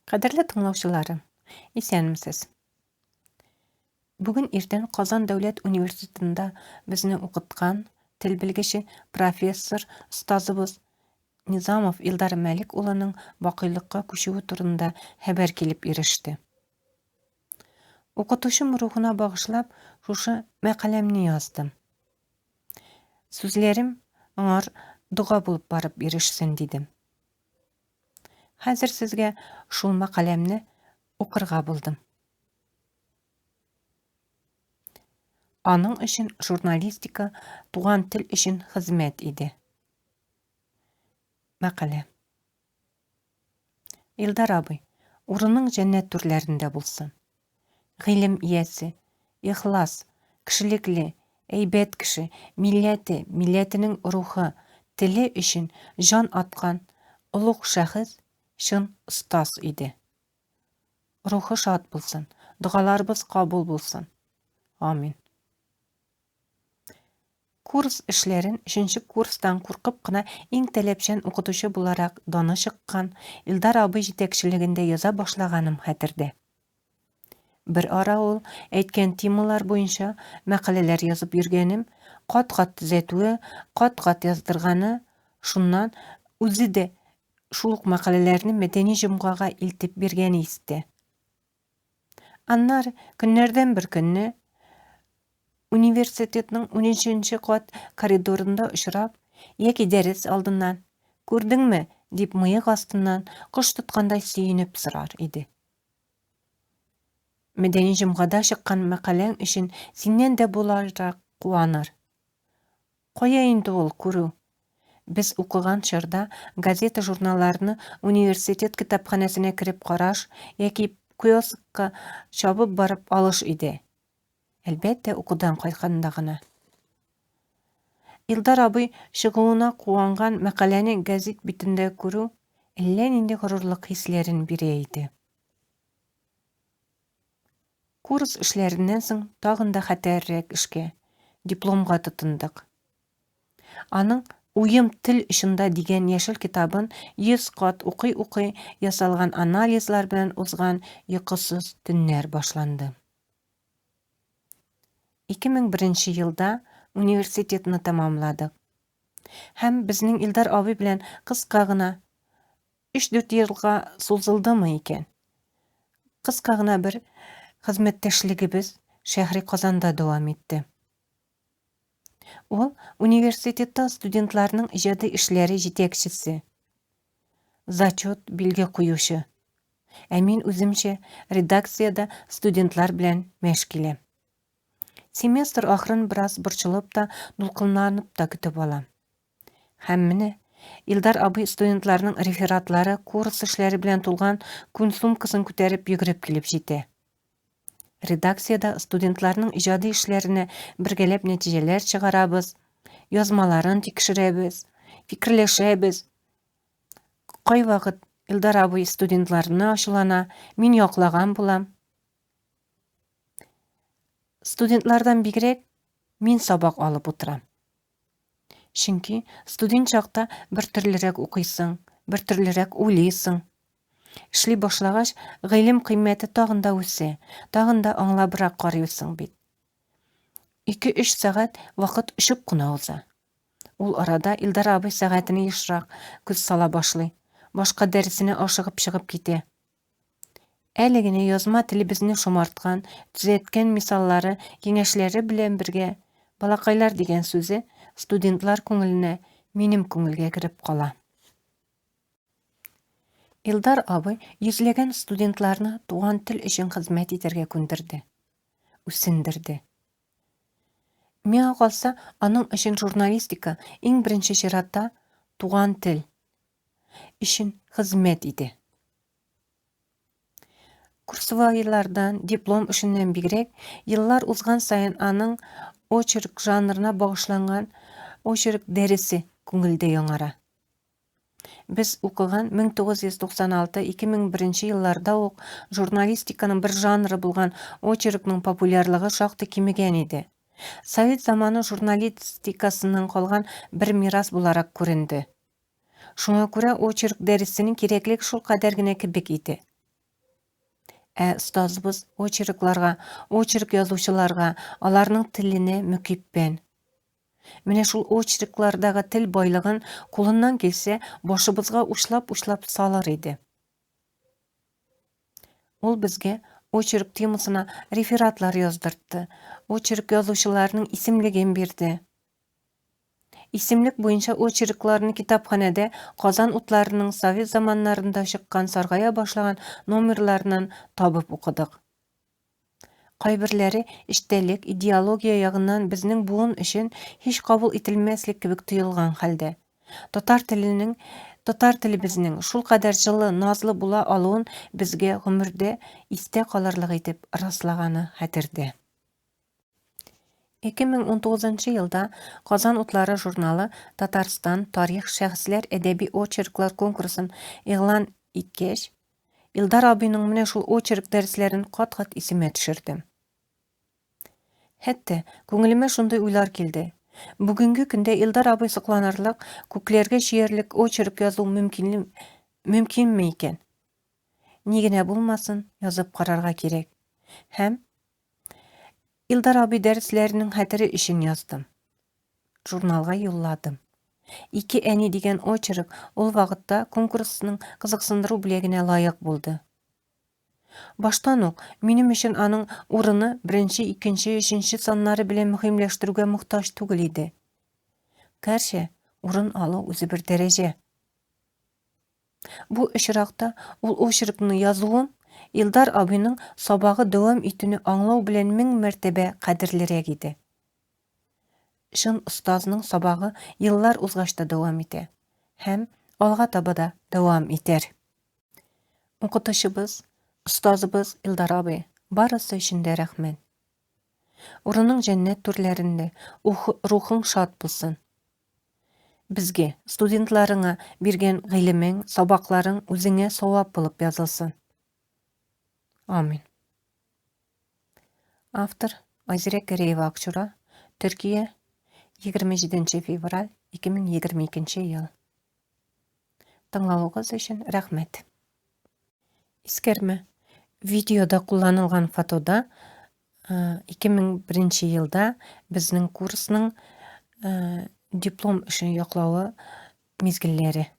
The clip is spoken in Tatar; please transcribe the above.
Qadrli tыңлаучыларым, исәнмесез? Бүген иртән Казан дәүләт университетында безне укыткан тел белгече профессор остазыбыз Низамов Илдар Мәлик улының бакыйлыкка күчүе турында хәбәр килеп иреште. Укытучым рухына багышлап, шушы мәкаләмне яздым. Сүзләрем аңар дуга булып барып ирешсен дидем. Хәзер сезгә шул мәкаләмне укырга булдым. Аның өчен журналистика туган тел өчен хезмәт иде. Мәкалә. Илдар абый, урының җәннәт түрләрендә булсын. Гыйлем иясе, ихлас, кешелекле, әйбәт кеше, милләтенең рухы, теле өчен җан аткан улуг шәхес, чын остаз иде. Рухы шат булсын, дугаларыбыз кабул булсын. Амин. Курс эшләрен 3нче курстан куркып кына иң таләпчән укытучы буларак даны чыккан Илдар абый җитәкчелегендә яза башлаганым хәтердә. Бер ара ул әйткән темалар буенча мәкаләләр язып йөргәнем, кат-кат төзәтүе, кат-кат яздырганы, шуннан үзе дә шул ук мәкаләләрне мәдәни җомгага илтеп биргәне истә. Аннары көннәрдән бер көнне университетның 13нче кат коридорында очрап, яки дәрес алдыннан, күрдеңме, дип мыек астыннан кош тоткандай сөенеп сорар иде. Мәдәни җомгада чыккан мәкаләң өчен синнән дә буларак куаныр. Кая инде ул күрү? Без укыган чорда газета журналларны университет китапханәсенә кереп караш яки киоскка чабып барып алыш иде. Әлбәттә, укудан кайтканда гына. Илдар абый чыгуына куанган мәкаләне газет битендә күрү әллә нинди горурлык хисләрен бирә иде. Курс эшләреннән соң тагын да хәтәррәк эшкә, дипломга тотындык. Аның «Уем тел ишында» дигән яшел китабын 100 кат укый-укый ясалган анализлар белән узган йокысыз төннәр башланды. 2001 елда университетны тәмамладык. Һәм безнең Илдар абый белән кыска гына 3-4 елга сузылдымы икән. Кыска гына бер хезмәттәшлегебез шәһри Казанда дәвам итте. Ул университетта студентларның иҗади эшләре җитәкчесе, зачет билге куючы. Ә мин үземчә редакциядә студентлар белән мәшгиле. Семестр ахырын бераз борчылып та, дулкынланып та көтеп алам. Һәм менә Илдар абый студентларның рефератлары, курс эшләре белән тулган күн сумкасын күтәреп йөгереп килеп җитә. Редакциядә студентларның иҗади эшләренә бергәләп нәтиҗәләр чыгарабыз, язмаларын тикшерәбез, фикерләшәбез. Кайвакыт Илдар абый студентларны ачулана, мин яклаган булам. Студентлардан бигрәк мин сабак алып утырам. Чөнки студент чакта бер төрлерәк укыйсың, бер төрлерәк уйлыйсың. Эшли башлагач, гыйлем кыйммәте тагын да үсә, тагын да аңлабрак карыйсың бит. 2-3 сәгать вакыт очып кына уза. Ул арада Илдар абый сәгатене ешрак күз сала башлый, башка дәресенә ашыгып чыгып китә. Әле генә язма телебезне шомарткан, төзәткән мисаллары, киңәшләре белән бергә балакайлар дигән сүзе студентлар күңеленә, минем күңелгә кереп кала. Илдар абый йөзләгән студентларны туган тел өчен хезмәт итәргә күндерде, үсендерде. Миңа калса, аның өчен журналистика иң беренче чиратта туган тел өчен хезмәт иде. Курсовойлардан, диплом эшеннән бигрәк, еллар узган саен аның очерк жанрына багышланган очерк дәресе күңелдә яңара. Без укыган 1996-2001 елларда ук журналистиканың бер жанры булган очеркның популярлыгы шактый кимегән иде. Совет заманы журналистикасының калган бер мирас буларак күренде. Шуңа күрә очерк дәресенең кирәклек шул кадәр генә кебек иде. Ұстазыбыз очерк язучыларга, аларның тилене мүкиппен. Менә шул очерклардагы тил байлыгын кулыннан келсе башыбызга ушлап салар иде. Ул безгә очерк темасына рефератлар яздыртты. Очерк язучыларның исемлеген бирде. Исемлек буенча очеркларны китапханәдә Казан утларының Совет заманнарында чыккан саргая башлаган номерларынан табып укыдык. Кайберләре эчтәлек, идеология ягыннан безнең буын өчен һич кабул ителмәслек кебек тоелган хәлдә. Татар телебезнең шул кадәр җылы, назлы була алуын безгә гомердә истә калырлык итеп раслаганы хәтердә. 2019 елда Казан утлары журналы Татарстан тарих шәхесләр әдәби очерклар конкурсын игълан иткәч, Илдар абыйның менә шул очерк дәресләрен кат-кат исемә төшердем. Хәтта күңелемә шундый уйлар килде. Бүгенге көндә Илдар абый сокланырлык, күкләргә чиярлек очерк язу мөмкинме икән? Ни генә булмасын, язып карарга кирәк. Һәм Илдар абый дәресләренең хәтере өчен яздым. Журналга юлладым. «Ике әни» дигән очерк ул вакытта конкурсның кызыксындыру бүләгенә лайык булды. Баштан ук минем өчен аның урыны 1, 2, 3 саннары белән мөһимләштерүгә мохтаҗ түгел иде. Гәрчә, урын алу үзе бер дәрәҗә. Бу очракта ул очеркны язуым Илдар абыйның сабагы дәвам итүне аңлау белән 1000 мәртәбә кадерлерәк иде. Шын остазның сабагы еллар узгач та дәвам итә һәм алга таба да дәвам итәр. Укытучыбыз, остазыбыз Илдар абый, барысы өчен дә рәхмәт. Урының җәннәт түрләрендә, рухың шат булсын. Безгә, студентларыңа биргән гыйлемең, сабакларың үзеңә савап булып язылсын. Амин. Автор Айзирә Кәриева Акчура, Төркия, 27 февраль 2022 ел. Тыңлауыгыз өчен рәхмәт. Искәрмә, видеода кулланылган фотода 2001 елда безнең курсның диплом эшен яклауы мизгелләре.